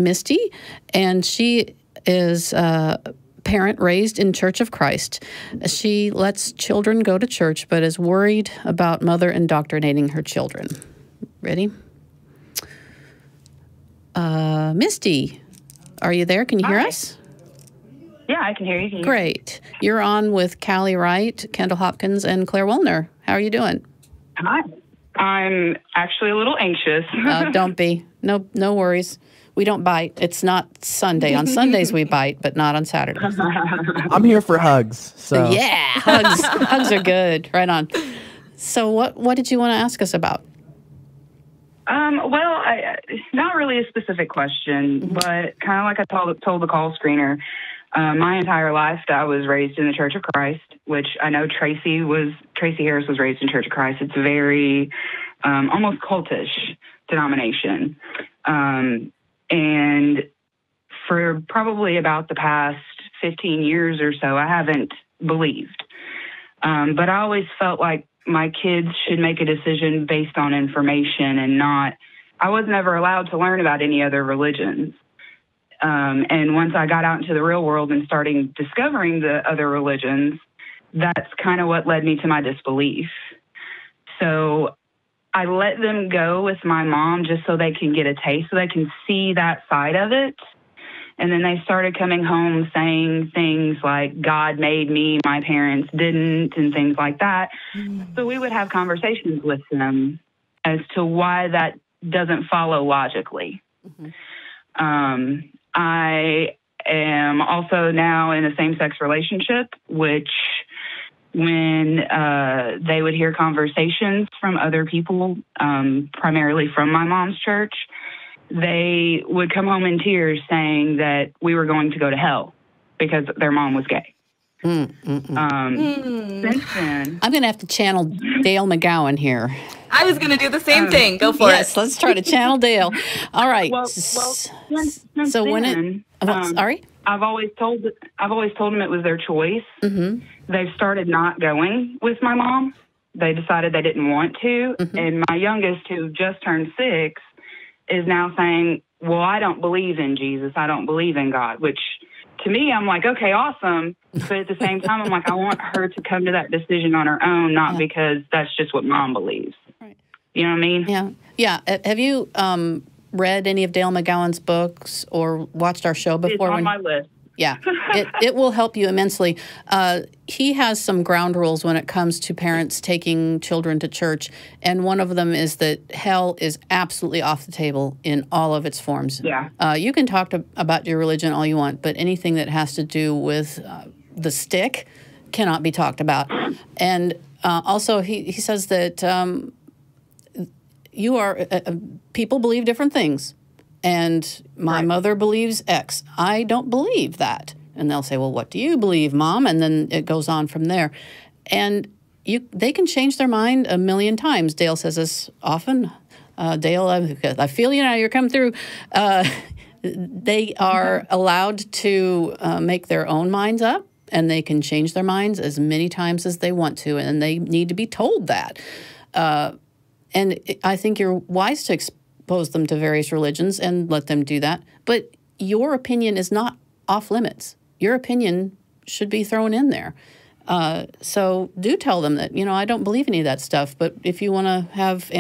Misti, and she is a parent raised in Church of Christ. She lets children go to church, but is worried about mother indoctrinating her children. Ready? Misti, are you there? Can you hear us? Yeah, I can hear you. Great. You're on with Callie, Wright, Kendall Hopkins, and Clare Wuellner. How are you doing? Hi. I'm actually a little anxious. Don't be. No worries. We don't bite. It's not Sunday. On Sundays we bite, but not on Saturdays. I'm here for hugs. So yeah, hugs are good. Right on. So what did you want to ask us about? Well, not really a specific question, but kind of like I told the call screener. My entire life, I was raised in the Church of Christ, which I know Tracy Harris was raised in Church of Christ. It's a very almost cultish denomination. And for probably about the past 15 years or so, I haven't believed. But I always felt like my kids should make a decision based on information and not, I was never allowed to learn about any other religions. And once I got out into the real world and started discovering the other religions, that's kind of what led me to my disbelief. So I let them go with my mom just so they can get a taste, so they can see that side of it. And then they started coming home saying things like, God made me, my parents didn't, and things like that. So we would have conversations with them as to why that doesn't follow logically. I am also now in a same-sex relationship, which when they would hear conversations from other people, primarily from my mom's church, they would come home in tears saying that we were going to go to hell because their mom was gay. Since then, I'm going to have to channel Dale McGowan here. I was going to do the same thing. Go for it. Yes, let's try to channel Dale. All right. Since so when then, sorry? I've always told them it was their choice. They've started not going with my mom. They decided they didn't want to. And my youngest, who just turned 6, is now saying, well, I don't believe in Jesus. I don't believe in God, which to me, I'm like, okay, awesome. But at the same time, I'm like, I want her to come to that decision on her own, not because that's just what mom believes. Right. You know what I mean? Yeah. Have you read any of Dale McGowan's books or watched our show before? It's on my list. Yeah, it will help you immensely. He has some ground rules when it comes to parents taking children to church, and one of them is that hell is absolutely off the table in all of its forms. Yeah. You can talk about your religion all you want, but anything that has to do with the stick cannot be talked about. And also, he says that people believe different things. And my mother believes X. I don't believe that. And they'll say, well, what do you believe, Mom? And then it goes on from there. And they can change their mind a million times. Dale says this often. Dale, I feel you now. You're coming through. They are allowed to make their own minds up, and they can change their minds as many times as they want to, and they need to be told that. And I think you're wise to expose them to various religions and let them do that. But your opinion is not off limits. Your opinion should be thrown in there. So do tell them that, I don't believe any of that stuff. But if you want to have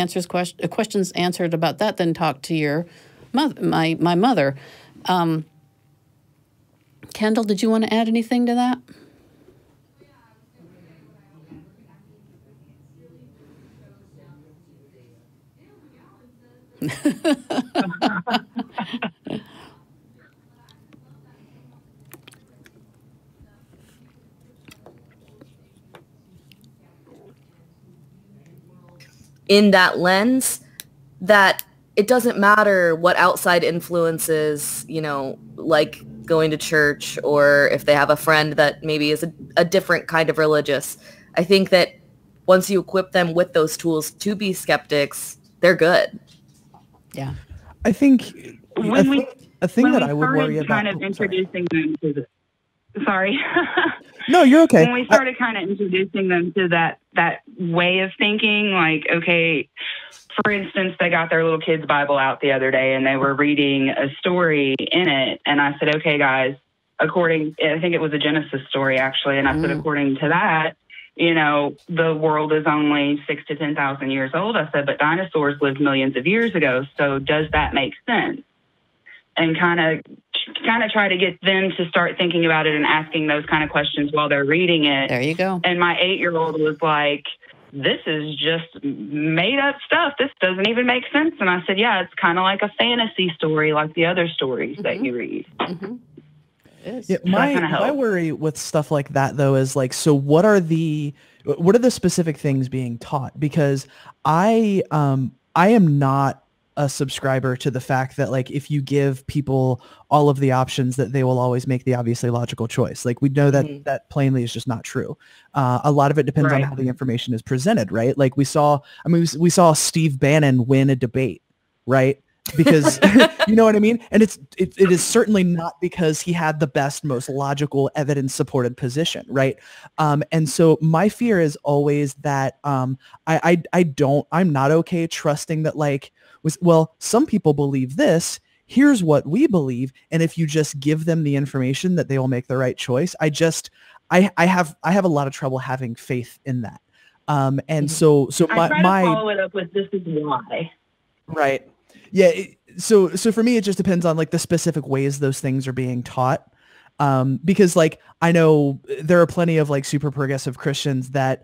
questions answered about that, then talk to your mother, my mother. Kendall, did you want to add anything to that? In that lens, that it doesn't matter what outside influences, like going to church, or if they have a friend that maybe is a different kind of religious. I think that once you equip them with those tools to be skeptics, they're good. Yeah. I think a thing that I would worry about. Kind of introducing them to the. Sorry. No, you're okay. When we started kind of introducing them to that way of thinking, like, okay, for instance, they got their little kids' Bible out the other day and they were reading a story in it. And I said, okay, guys, I think it was a Genesis story actually. And I said, according to that, you know, the world is only 6,000 to 10,000 years old. I said, but dinosaurs lived millions of years ago. So does that make sense? And kind of try to get them to start thinking about it and asking those kind of questions while they're reading it. There you go. And my 8-year-old was like, this is just made up stuff. This doesn't even make sense. And I said, yeah, it's kind of like a fantasy story, like the other stories that you read. Yeah, my worry with stuff like that though is like, so what are the specific things being taught? Because I am not a subscriber to the fact that like if you give people all of the options that they will always make the obviously logical choice. Like we know that that plainly is just not true. A lot of it depends on how the information is presented, right? Like we saw Steve Bannon win a debate, right? Because you know what I mean? And it is certainly not because he had the best, most logical evidence supported position, right? And so my fear is always that I'm not okay trusting that like, well, some people believe this, here's what we believe. And if you just give them the information that they will make the right choice, I have a lot of trouble having faith in that. And so I try to follow it up with this is why. Right. Yeah. So for me, it just depends on like the specific ways those things are being taught. Because like, I know there are plenty of like super progressive Christians that,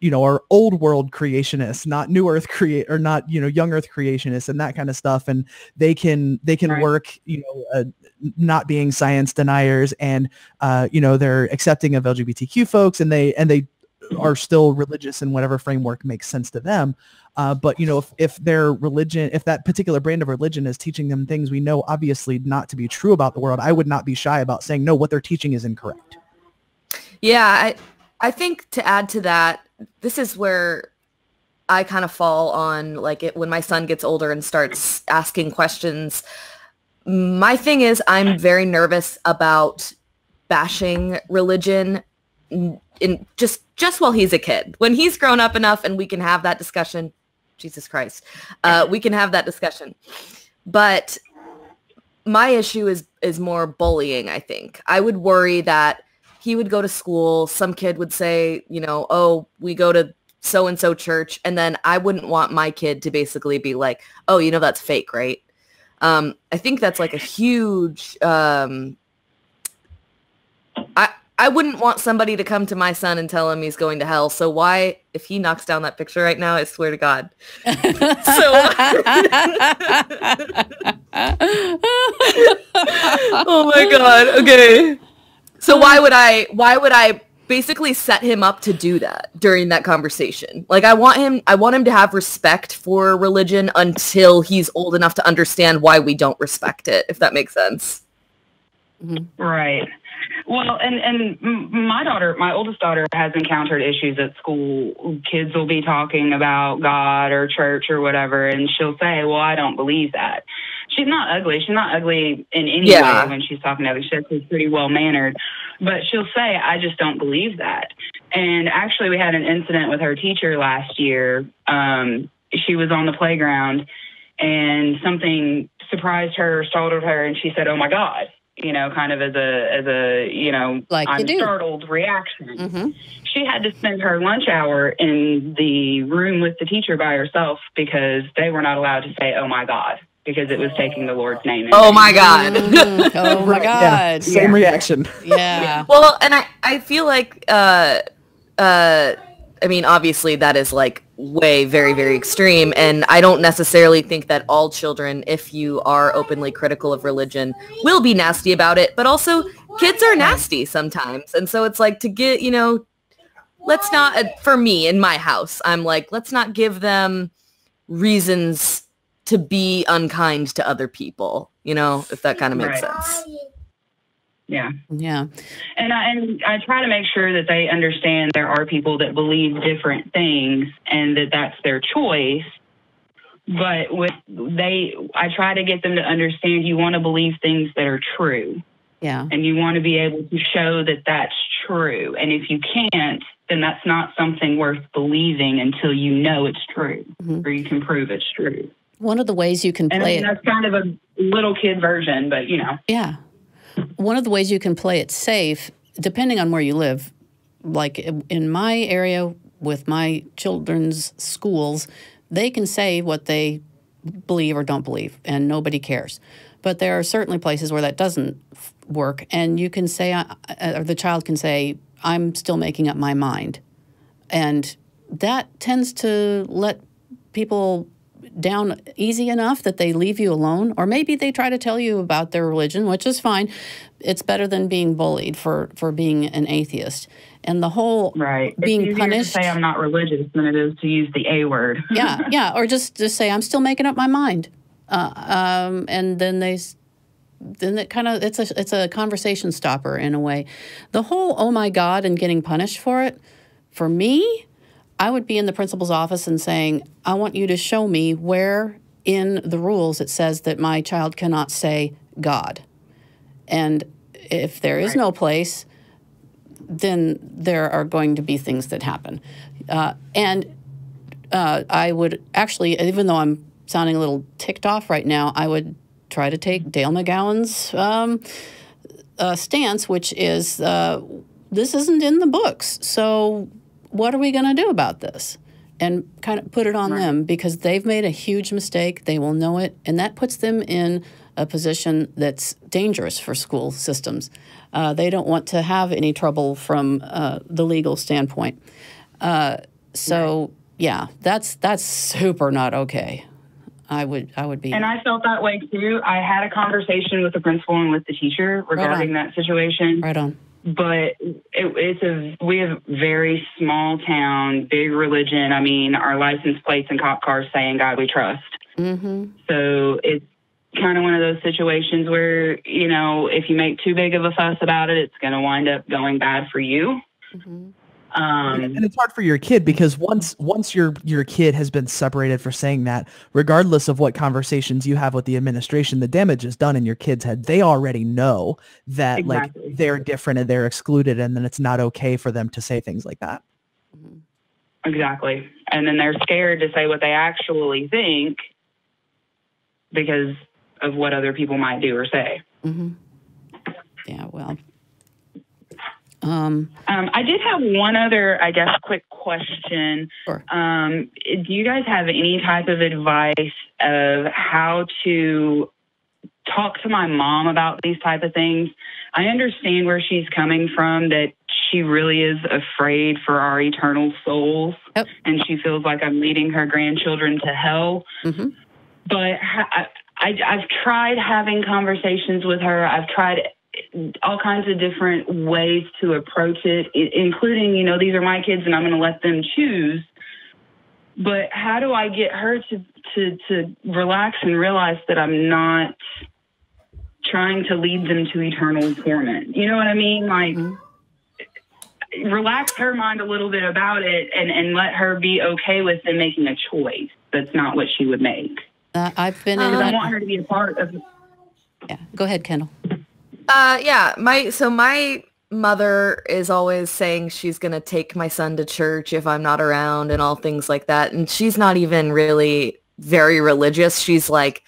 you know, are old world creationists, not new earth or not, you know, young earth creationists and that kind of stuff. And they can work, you know, not being science deniers and, you know, they're accepting of LGBTQ folks and they are still religious in whatever framework makes sense to them. But, you know, if their religion, if that particular brand of religion is teaching them things we know obviously not to be true about the world, I would not be shy about saying, no, what they're teaching is incorrect. Yeah, I think to add to that, this is where I kind of fall on like when my son gets older and starts asking questions. My thing is I'm very nervous about bashing religion in just while he's a kid. When he's grown up enough and we can have that discussion, Jesus Christ, we can have that discussion. But my issue is more bullying, I think. I would worry that he would go to school, some kid would say, you know, oh, we go to so-and-so church, and then I wouldn't want my kid to basically be like, oh, you know, that's fake, right? I think that's like a huge... I wouldn't want somebody to come to my son and tell him he's going to hell. So why, if he knocks down that picture right now, I swear to God. Oh my God. Okay. So why would I basically set him up to do that during that conversation? Like I want him to have respect for religion until he's old enough to understand why we don't respect it, if that makes sense. Right. Well, and my oldest daughter has encountered issues at school. Kids will be talking about God or church or whatever, and she'll say, well, I don't believe that. She's not ugly. She's not ugly in any way when she's talking to others. She's pretty well-mannered. But she'll say, I just don't believe that. And actually, we had an incident with her teacher last year. She was on the playground, and something surprised her, startled her, and she said, oh, my God. You know, kind of as a you know, like I'm startled reaction. She had to spend her lunch hour in the room with the teacher by herself because they were not allowed to say, oh, my God, because it was taking the Lord's name. Oh, my God. Oh, my God. Yeah, same reaction. Yeah. Well, and I feel like, I mean, obviously that is like way very, very extreme. And I don't necessarily think that all children, if you are openly critical of religion, will be nasty about it. But also kids are nasty sometimes. And so it's like to get, you know, let's not, for me in my house, I'm like, let's not give them reasons to be unkind to other people, you know, if that kind of makes sense. Yeah. Yeah. And I try to make sure that they understand there are people that believe different things and that that's their choice. But I try to get them to understand you want to believe things that are true. Yeah. And you want to be able to show that that's true. And if you can't, then that's not something worth believing until you know it's true, or you can prove it's true. One of the ways you can play that's kind of a little kid version, but Yeah. One of the ways you can play it safe, depending on where you live, like in my area with my children's schools, they can say what they believe or don't believe, and nobody cares. But there are certainly places where that doesn't work, and you can say, or the child can say, I'm still making up my mind. And that tends to let people down easy enough that they leave you alone, or maybe they try to tell you about their religion, which is fine. It's better than being bullied for being an atheist. And the whole being punished. To say I'm not religious than it is to use the A word. yeah, or just say I'm still making up my mind, and then it kind of it's a conversation stopper in a way. The whole oh my God and getting punished for it, for me, I would be in the principal's office and saying, I want you to show me where in the rules it says that my child cannot say God. And if there is no place, then there are going to be things that happen. And I would actually, even though I'm sounding a little ticked off right now, I would try to take Dale McGowan's stance, which is this isn't in the books, so what are we going to do about this? And kind of put it on them, because they've made a huge mistake. They will know it, and that puts them in a position that's dangerous for school systems. They don't want to have any trouble from the legal standpoint. Yeah, that's super not okay. I would be. And I felt that way too. I had a conversation with the principal and with the teacher regarding that situation. Right on. But we have very small town, big religion. I mean, our license plates and cop cars say "In God We Trust." Mm-hmm. So it's kind of one of those situations where, if you make too big of a fuss about it, it's going to wind up going bad for you. Mm-hmm. And it's hard for your kid, because once your kid has been separated for saying that, regardless of what conversations you have with the administration, the damage is done in your kid's head. They already know that like they're different and they're excluded, and then it's not okay for them to say things like that. Exactly. And then they're scared to say what they actually think because of what other people might do or say. Mm-hmm. Yeah, well. I did have one other, I guess, quick question. Sure. Do you guys have any type of advice of how to talk to my mom about these type of things? I understand where she's coming from, that she really is afraid for our eternal souls, and she feels like I'm leading her grandchildren to hell. Mm-hmm. But I've tried having conversations with her. I've tried all kinds of different ways to approach it, including, these are my kids and I'm going to let them choose. But how do I get her to relax and realize that I'm not trying to lead them to eternal torment? You know what I mean? Like, relax her mind a little bit about it and let her be okay with them making a choice that's not what she would make. I've been in I want her to be a part of. Yeah, go ahead, Kendall. My mother is always saying she's going to take my son to church if I'm not around and all things like that. And she's not even really very religious. She's like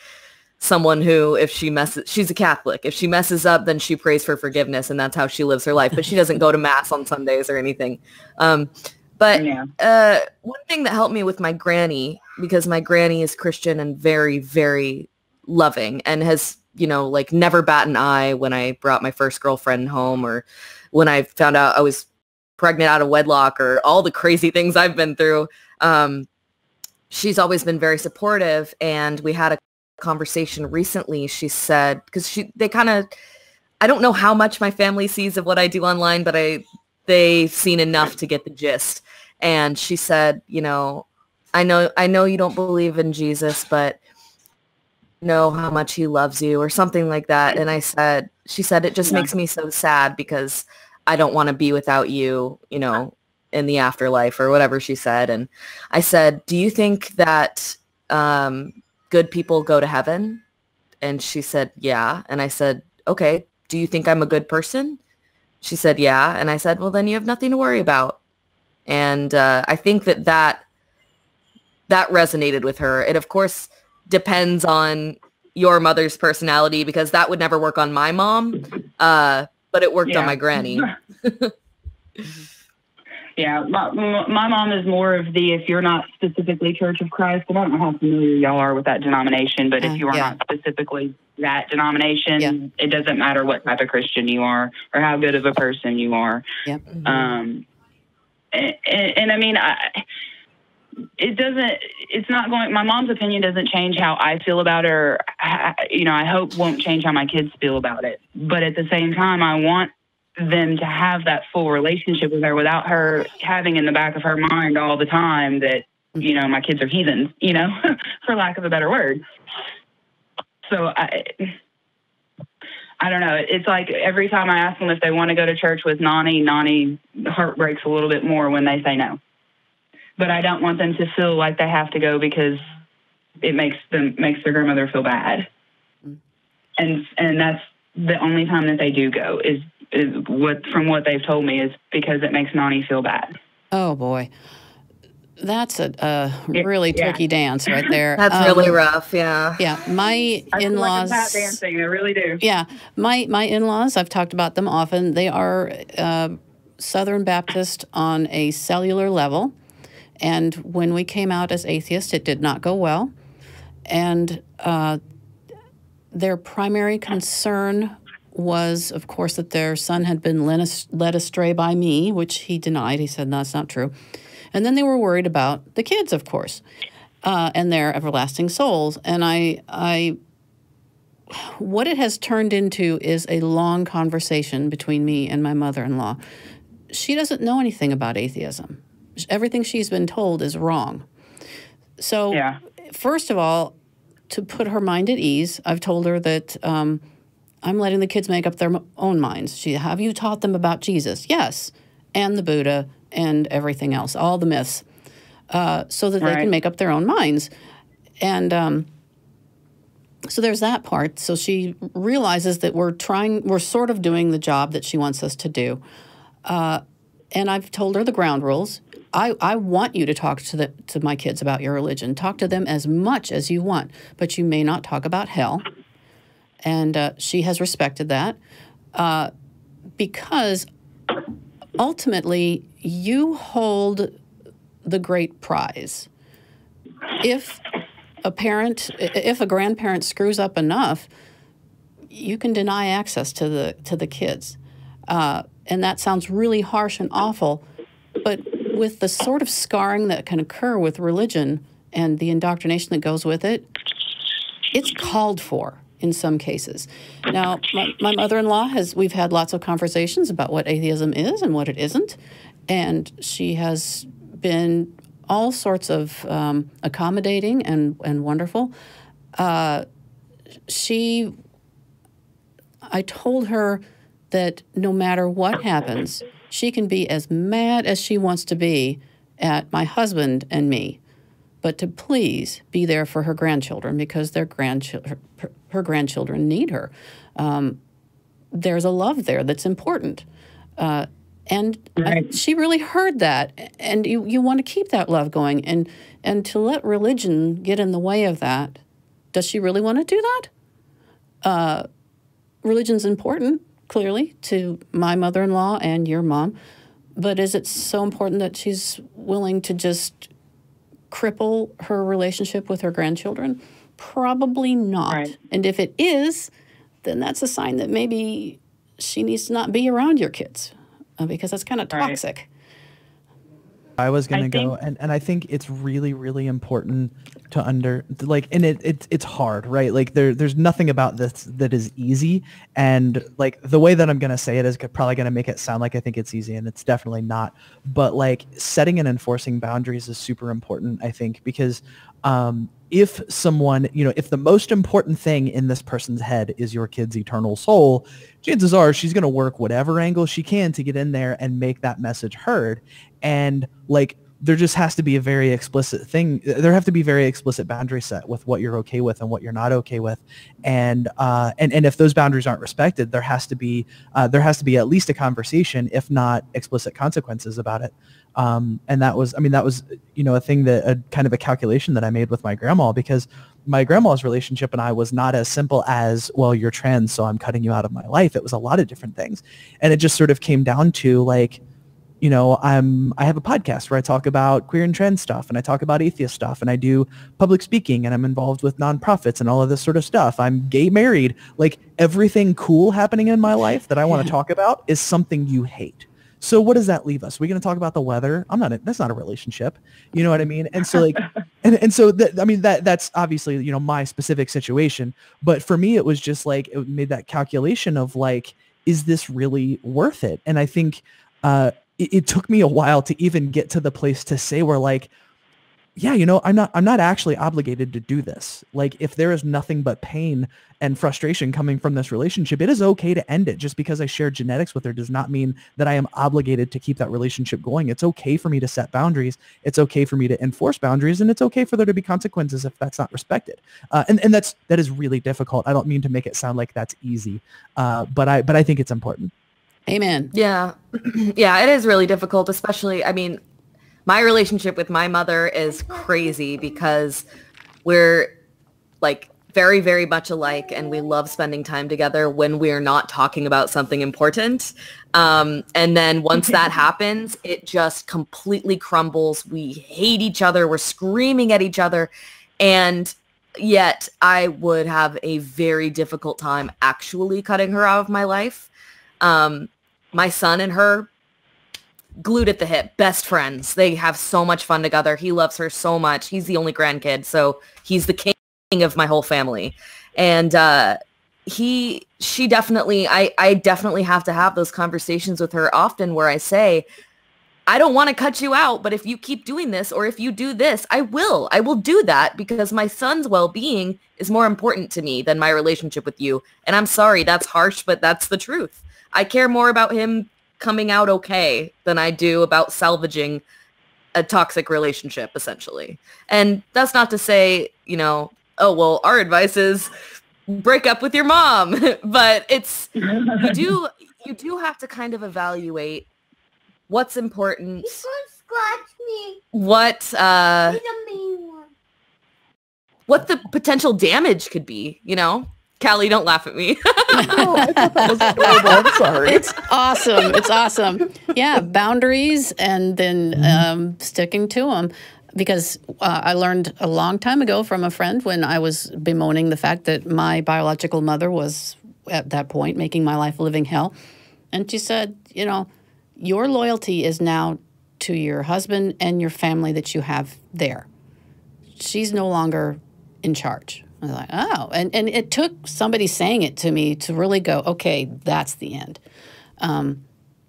someone who, if she messes, she's a Catholic. If she messes up, then she prays for forgiveness, and that's how she lives her life. But she doesn't go to mass on Sundays or anything. One thing that helped me with my granny, because my granny is Christian and very, very loving, and has, never bat an eye when I brought my first girlfriend home, or when I found out I was pregnant out of wedlock, or all the crazy things I've been through. She's always been very supportive, and we had a conversation recently. She said, because I don't know how much my family sees of what I do online, but they've seen enough to get the gist. And she said, I know you don't believe in Jesus, but know how much he loves you, or something like that. And she said, it just makes me so sad because I don't want to be without you, in the afterlife, or whatever she said. And I said, do you think that good people go to heaven? And she said, yeah. And I said, okay, do you think I'm a good person? She said, yeah. And I said, well, then you have nothing to worry about. And I think that resonated with her. It, of course, depends on your mother's personality, because that would never work on my mom, but it worked on my granny. Yeah, my mom is more of the, if you're not specifically Church of Christ, I don't know how familiar y'all are with that denomination, but if you are not specifically that denomination, it doesn't matter what type of Christian you are or how good of a person you are. Yep. And I mean, it's not going, my mom's opinion doesn't change how I feel about it, or, you know, I hope won't change how my kids feel about it. But at the same time, I want them to have that full relationship with her without her having in the back of her mind all the time that, you know, my kids are heathens, you know, for lack of a better word. So I don't know. It's like every time I ask them if they want to go to church with Nani heart breaks a little bit more when they say no. But I don't want them to feel like they have to go because it makes their grandmother feel bad. And that's the only time that they do go is from what they've told me is because it makes Nani feel bad. Oh boy, that's a really tricky dance right there. That's really rough. Yeah. Yeah, my in-laws. I feel like I'm dancing. I really do. Yeah, my in-laws. I've talked about them often. They are Southern Baptist on a cellular level, and when we came out as atheists, it did not go well, and their primary concern was, of course, that their son had been led astray by me, which he denied. He said, no, that's not true. And then they were worried about the kids, of course, and their everlasting souls. And what it has turned into is a long conversation between me and my mother-in-law. She doesn't know anything about atheism. Everything she's been told is wrong. So, first of all, to put her mind at ease, I've told her that I'm letting the kids make up their own minds. Have you taught them about Jesus? Yes. And the Buddha and everything else, all the myths, so that they can make up their own minds. And so there's that part. So she realizes that we're sort of doing the job that she wants us to do. And I've told her the ground rules. I want you to talk to my kids about your religion. Talk to them as much as you want, but you may not talk about hell. And she has respected that because ultimately you hold the great prize. If a grandparent screws up enough, you can deny access to the kids. And that sounds really harsh and awful, but with the sort of scarring that can occur with religion and the indoctrination that goes with it, it's called for in some cases. Now, my mother-in-law we've had lots of conversations about what atheism is and what it isn't, and she has been all sorts of accommodating and wonderful. I told her that no matter what happens, she can be as mad as she wants to be at my husband and me, but to please be there for her grandchildren because her grandchildren need her. There's a love there that's important. She really heard that, and you want to keep that love going. And to let religion get in the way of that, does she really want to do that? Religion's important, clearly, to my mother-in-law and your mom, but is it so important that she's willing to just cripple her relationship with her grandchildren? Probably not. Right. And if it is, then that's a sign that maybe she needs to not be around your kids because that's kind of toxic. Right. I was going to go, and I think it's really, really important to and it's hard, right? Like there's nothing about this that is easy, and like the way that I'm going to say it is probably going to make it sound like I think it's easy, and it's definitely not. But like setting and enforcing boundaries is super important, I think, because if someone, if the most important thing in this person's head is your kid's eternal soul, chances are she's going to work whatever angle she can to get in there and make that message heard. And like there just has to be a very explicit thing. There have to be very explicit boundaries set with what you're okay with and what you're not okay with. And if those boundaries aren't respected, there has to be at least a conversation, if not explicit consequences about it. And that was, a thing a kind of a calculation that I made with my grandma, because my grandma's relationship and I was not as simple as, well, you're trans, so I'm cutting you out of my life. It was a lot of different things. And it just sort of came down to like, I have a podcast where I talk about queer and trans stuff, and I talk about atheist stuff, and I do public speaking, and I'm involved with nonprofits and all of this sort of stuff. I'm gay married. Like, everything cool happening in my life that I want to talk about is something you hate. So what does that leave us? We're going to talk about the weather? That's not a relationship. You know what I mean? And so like, that's obviously, my specific situation. But for me, it was just like, it made that calculation of like, is this really worth it? And I think, it took me a while to even get to the place to say where like, yeah, I'm not actually obligated to do this. Like, if there is nothing but pain and frustration coming from this relationship, it is okay to end it. Just because I share genetics with her does not mean that I am obligated to keep that relationship going. It's okay for me to set boundaries. It's okay for me to enforce boundaries, and it's okay for there to be consequences if that's not respected. And that is really difficult. I don't mean to make it sound like that's easy, but I think it's important. Amen. Yeah. Yeah, it is really difficult, especially, my relationship with my mother is crazy because we're like very, very much alike, and we love spending time together when we're not talking about something important. And then once that happens, it just completely crumbles. We hate each other. We're screaming at each other. And yet I would have a very difficult time actually cutting her out of my life. My son and her, glued at the hip, best friends. They have so much fun together. He loves her so much. He's the only grandkid, so he's the king of my whole family. And she definitely, I definitely have to have those conversations with her often where I say, I don't want to cut you out, but if you keep doing this, or if you do this, I will do that, because my son's well-being is more important to me than my relationship with you. And I'm sorry, that's harsh, but that's the truth. I care more about him coming out okay than I do about salvaging a toxic relationship, essentially. And that's not to say, oh, well, our advice is break up with your mom. But it's, you do have to kind of evaluate what's important. He's gonna scratch me. What, He's a mean one. what the potential damage could be, Callie, don't laugh at me. Oh, I thought that was adorable. I'm sorry. It's awesome. It's awesome. Yeah, boundaries, and then sticking to them. Because I learned a long time ago from a friend when I was bemoaning the fact that my biological mother was, at that point, making my life a living hell. And she said, your loyalty is now to your husband and your family that you have there. She's no longer in charge. I was like, oh. And it took somebody saying it to me to really go, okay, that's the end.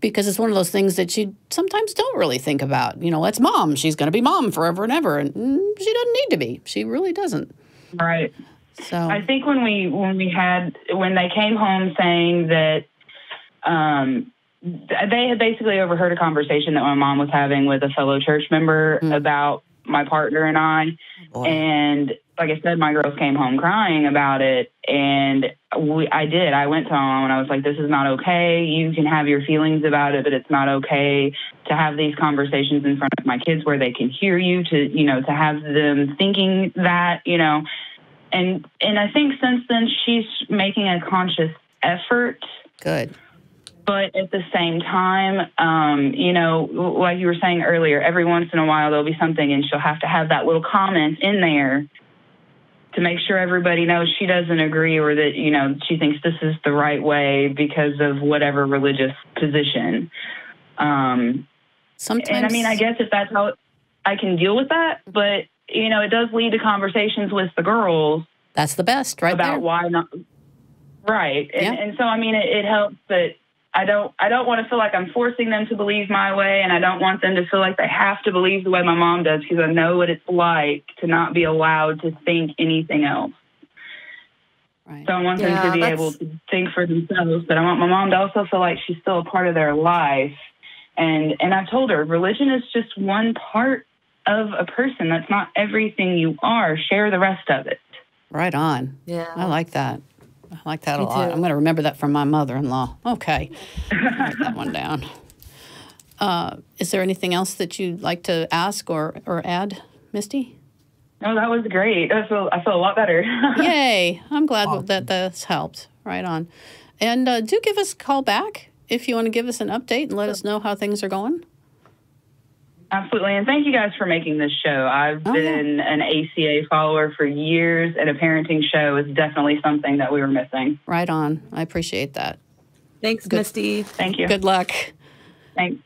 Because it's one of those things that you sometimes don't really think about. It's mom. She's going to be mom forever and ever. And she doesn't need to be. She really doesn't. Right. So I think when they came home saying that they had basically overheard a conversation that my mom was having with a fellow church member about my partner and I. Boy. And like I said, my girls came home crying about it. And I went to mom and I was like, this is not okay. You can have your feelings about it, but it's not okay to have these conversations in front of my kids where they can hear you, to have them thinking that, and I think since then she's making a conscious effort. Good. But at the same time, like you were saying earlier, every once in a while there'll be something and she'll have to have that little comment in there to make sure everybody knows she doesn't agree, or that, she thinks this is the right way because of whatever religious position. Sometimes. And I guess if that's how I can deal with that, but, it does lead to conversations with the girls. That's the best, right? About there. Why not. Right. Yeah. And so, it helps that I don't want to feel like I'm forcing them to believe my way, and I don't want them to feel like they have to believe the way my mom does, because I know what it's like to not be allowed to think anything else. Right. So I want them to be able to think for themselves, but I want my mom to also feel like she's still a part of their life, And I told her, religion is just one part of a person. That's not everything you are. Share the rest of it. Right on. Yeah. I like that. I like that Me a lot. too. I'm going to remember that from my mother-in-law. Okay. Write that one down. Is there anything else that you'd like to ask or add, Misti? No, that was great. I feel a lot better. Yay. I'm glad that that's helped. Right on. And do give us a call back if you want to give us an update and let us know how things are going. Absolutely. And thank you guys for making this show. I've been an ACA follower for years, and a parenting show is definitely something that we were missing. Right on. I appreciate that. Thanks, Misti. Thank you. Good luck. Thanks.